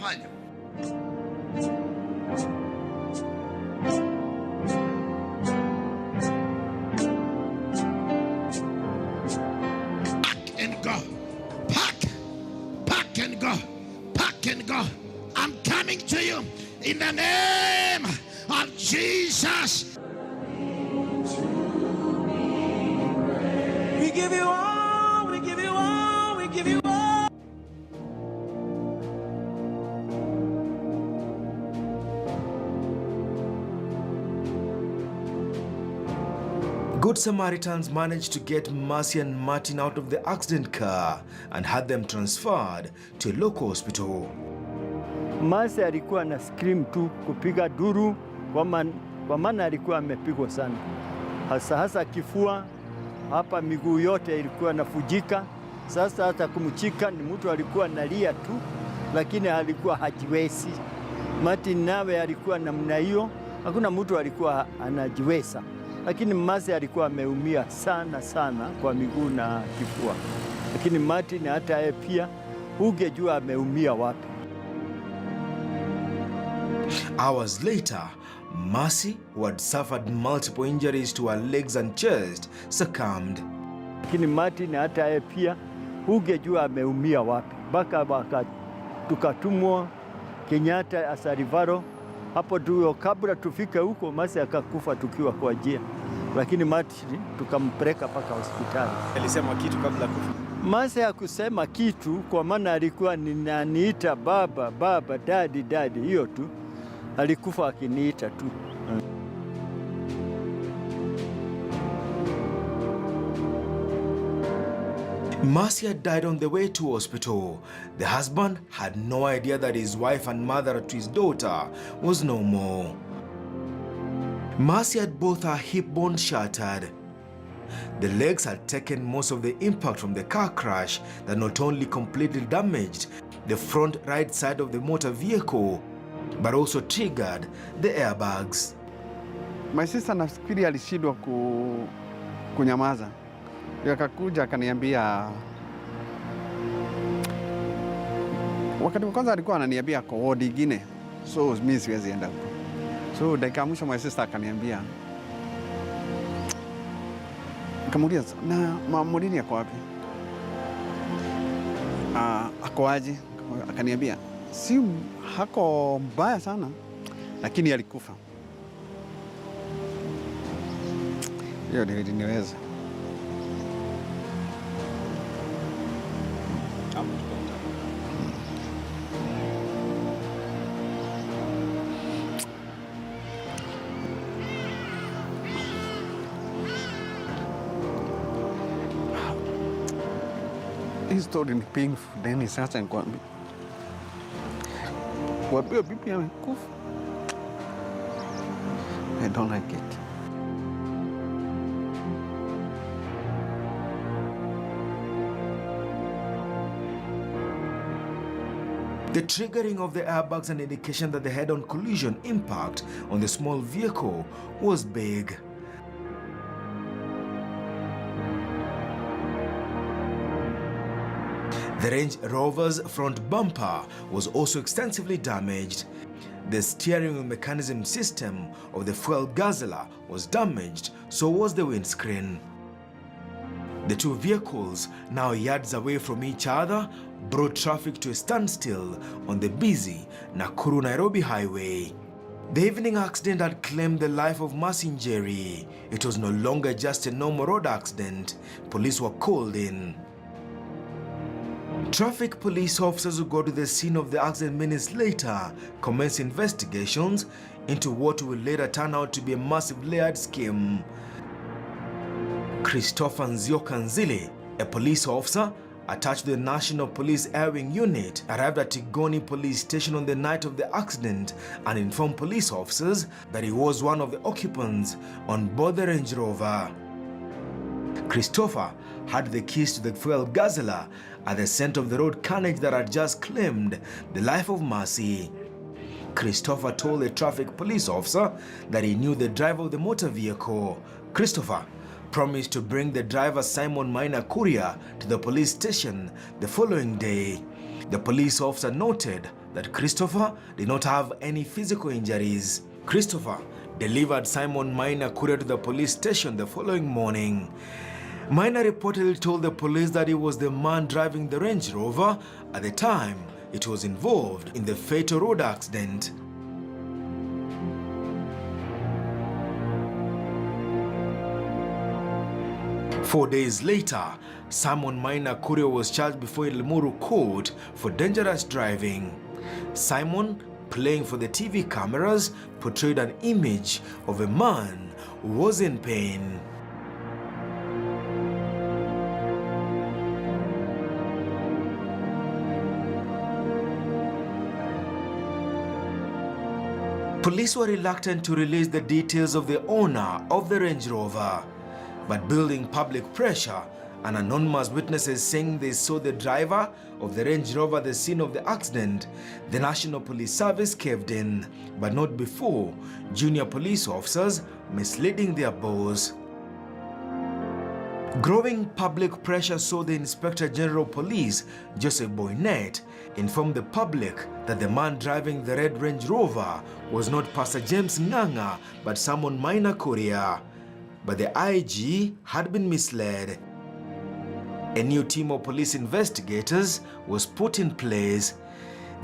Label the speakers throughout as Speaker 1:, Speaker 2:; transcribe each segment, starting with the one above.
Speaker 1: atafanya. Pack and go. Pack and go. Pack and go. I'm coming to you in the name of Jesus.
Speaker 2: We give you all, we give you all, we give you all.
Speaker 3: Good Samaritans managed to get Mercy and Martin out of the accident car and had them transferred to a local hospital.
Speaker 4: Mercy alikuwa na scream tu kupiga duru kwa maana alikuwa amepigwa sana. Hasa kifua, hapa miguu yote ilikuwa nafujika. Sasa hata kumchika ni mtu alikuwa analia tu, lakini alikuwa hajiwezi. Martin nawe alikuwa namna hiyo, hakuna mtu alikuwa anajiweza. Lakini Mercy alikuwa ameumia sana kwa miguu na kifua. Lakini Martin hata yeye pia hungejua ameumia wapi.
Speaker 3: Hours later, Mercy, who had suffered multiple injuries to her legs and chest, succumbed.
Speaker 4: Lakini Martin hata yeye pia hungejua ameumia wapi. Baka tukatumwa Kenyatta Asarivaro. Hapo tu kabla tufike huko Mercy akakufa tukiwa kwa njia. Lakini Martin tukampeleka paka hospitali.
Speaker 5: Alisema kitu kabla kufa?
Speaker 4: Mercy hakusema kitu kwa maana alikuwa ninaniita baba, daddy, hiyo tu. Alikufa akiniita tu.
Speaker 3: Mercy had died on the way to hospital. The husband had no idea that his wife and mother to his daughter was no more. Mercy had both her hip bones shattered. The legs had taken most of the impact from the car crash that not only completely damaged the front right side of the motor vehicle, but also triggered the airbags.
Speaker 6: My sister nafikiri alishindwa kunyamaza. Akakuja akaniambia, wakati wa kwanza alikuwa ananiambia kwa ward nyingine, so mimi siwezi enda huko. So dakika mwisho my sister akaniambia, nikamuuliza na Mamurini yako wapi? Ako aje? Akaniambia si hako mbaya sana, lakini alikufa. Hiyo ndio iliniweza. Hii story ni painful. Then sasa nikwambia, wapio bibi amekufa. I don't like it.
Speaker 3: The triggering of the airbags an indication that the head-on collision impact on the small vehicle was big. The Range Rover's front bumper was also extensively damaged. The steering wheel mechanism system of the fuel guzzler was damaged, so was the windscreen. The two vehicles, now yards away from each other, brought traffic to a standstill on the busy Nakuru-Nairobi highway. The evening accident had claimed the life of Mercy Njeri. It was no longer just a normal road accident. Police were called in. Traffic police officers who got to the scene of the accident minutes later commenced investigations into what will later turn out to be a massive layered scheme. Christopher Nziokanzile, a police officer attached to the National Police Air Wing Unit, arrived at Tigoni Police Station on the night of the accident and informed police officers that he was one of the occupants on board the Range Rover. Christopher had the keys to the fuel guzzler at the center of the road carnage that had just claimed the life of Mercy. Christopher told the traffic police officer that he knew the driver of the motor vehicle. Christopher promised to bring the driver Simon Maina Kuria to the police station the following day. The police officer noted that Christopher did not have any physical injuries. Christopher delivered Simon Maina Kuria to the police station the following morning. Maina reportedly told the police that he was the man driving the Range Rover at the time it was involved in the fatal road accident. Four days later, Simon Maina Kuria was charged before Limuru Court for dangerous driving. Simon, playing for the TV cameras, portrayed an image of a man who was in pain. Police were reluctant to release the details of the owner of the Range Rover, but building public pressure and anonymous witnesses saying they saw the driver of the Range Rover at the scene of the accident, the National Police Service caved in, but not before junior police officers misleading their boss. Growing public pressure saw the Inspector General of Police, Joseph Boynet, inform the public that the man driving the red Range Rover was not Pastor James Ng'anga but Simon Maina Kuria. But the IG had been misled. A new team of police investigators was put in place.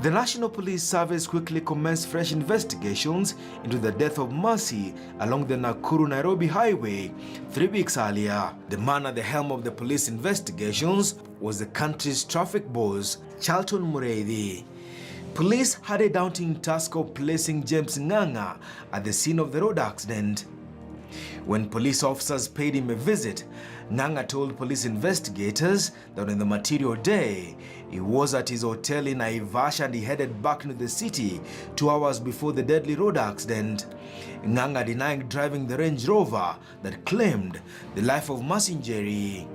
Speaker 3: The National Police Service quickly commenced fresh investigations into the death of Mercy along the Nakuru-Nairobi highway 3 weeks earlier. The man at the helm of the police investigations was the country's traffic boss, Charlton Mureithi. Police had a daunting task of placing James Ng'anga at the scene of the road accident. When police officers paid him a visit, Ng'anga told police investigators that on the material day, he was at his hotel in Naivasha and he headed back into the city 2 hours before the deadly road accident. Ng'anga denying driving the Range Rover that claimed the life of Mercy Njeri.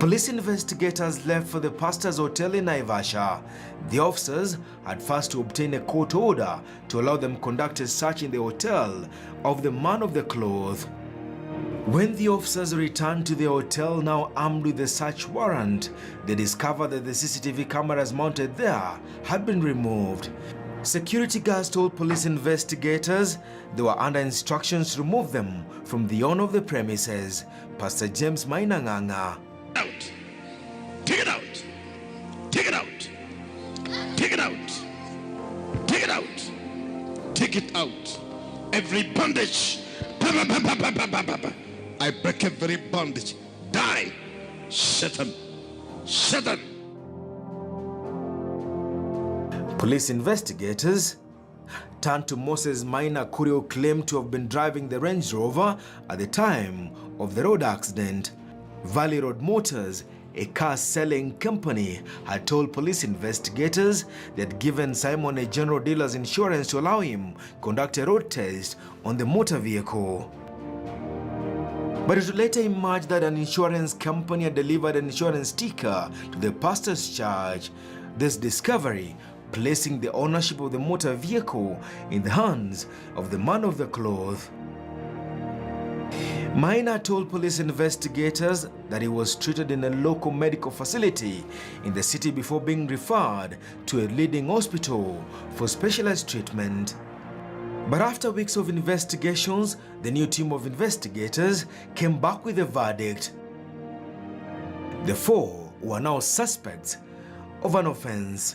Speaker 3: Police investigators left for the pastor's hotel in Naivasha. The officers had first to obtain a court order to allow them conduct a search in the hotel of the man of the cloth. When the officers returned to the hotel, now armed with a search warrant, they discovered that the CCTV cameras mounted there had been removed. Security guards told police investigators they were under instructions to remove them from the owner of the premises, Pastor James Maina Ng'anga.
Speaker 1: Out. Take it out. Take it out. Take it out. Take it out. Take it out. Every bondage. I break every bondage. Die. Satan. Satan.
Speaker 3: Police investigators turned to Moses Maina Kuria, who claimed to have been driving the Range Rover at the time of the road accident. Valley Road Motors, a car-selling company, had told police investigators they had given Simon a general dealer's insurance to allow him conduct a road test on the motor vehicle. But it would later emerged that an insurance company had delivered an insurance sticker to the pastor's charge. This discovery placing the ownership of the motor vehicle in the hands of the man of the cloth. Maina told police investigators that he was treated in a local medical facility in the city before being referred to a leading hospital for specialized treatment. But after weeks of investigations, the new team of investigators came back with a verdict. The 4 were now suspects of an offense.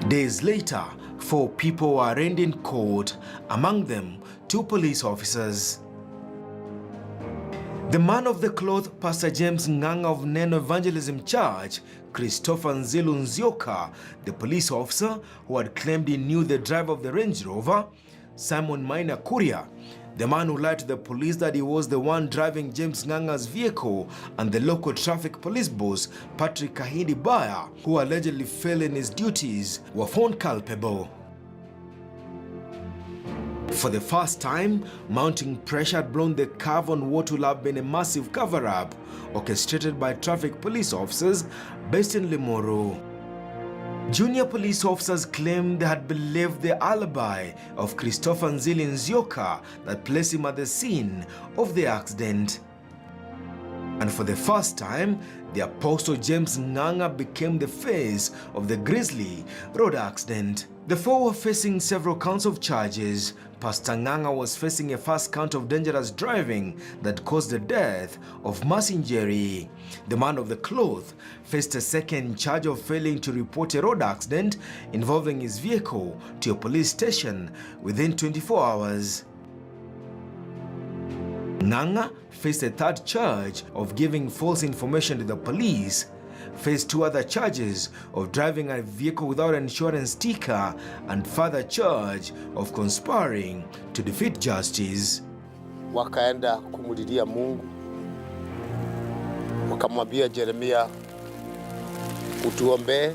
Speaker 3: Days later, 4 people were arraigned in court, among them 2 police officers. The man of the cloth, Pastor James Ng'anga of Neno Evangelism Church, Christopher Nzioka, the police officer who had claimed he knew the driver of the Range Rover, Simon Maina Kuria, the man who lied to the police that he was the one driving James Ng'anga's vehicle, and the local traffic police boss, Patrick Kahindi Baya, who allegedly failed in his duties, were found culpable. For the first time, mounting pressure had blown the curve on what will have been a massive cover-up orchestrated by traffic police officers based in Limuru. Junior police officers claimed they had believed the alibi of Christopher Nzioka that placed him at the scene of the accident. And for the first time, the Apostle James Ng'anga became the face of the grisly road accident. The four were facing several counts of charges. Pastor Nganga was facing a first count of dangerous driving that caused the death of Mercy Njeri. The man of the cloth faced a second charge of failing to report a road accident involving his vehicle to a police station within 24 hours. Nganga faced a third charge of giving false information to the police, faced two other charges of driving a vehicle without an insurance sticker, and further charge of conspiring to defeat justice.
Speaker 5: Wakaenda kumulilia Mungu, wakamwambia Jeremia, utuombee.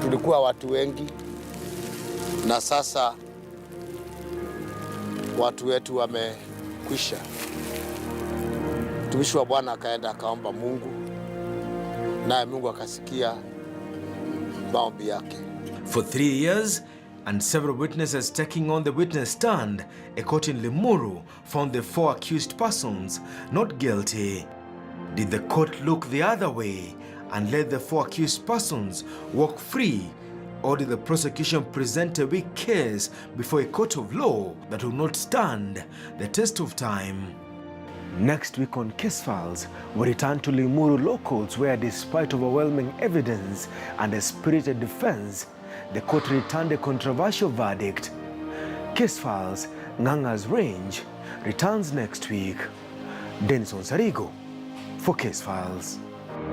Speaker 5: Tulikuwa watu wengi na sasa watu wetu wamekwisha. Mtumishi wa Bwana akaenda akaomba Mungu, naye Mungu akasikia maombi yake.
Speaker 3: For 3 years and several witnesses taking on the witness stand, a court in Limuru found the four accused persons not guilty. Did the court look the other way and let the four accused persons walk free? Or did the prosecution present a weak case before a court of law that will not stand the test of time? Next week on Case Files, we return to Limuru locals where, despite overwhelming evidence and a spirited defense, the court returned a controversial verdict. Case Files Ng'anga's Range returns next week. Denison Sarigo for Case Files.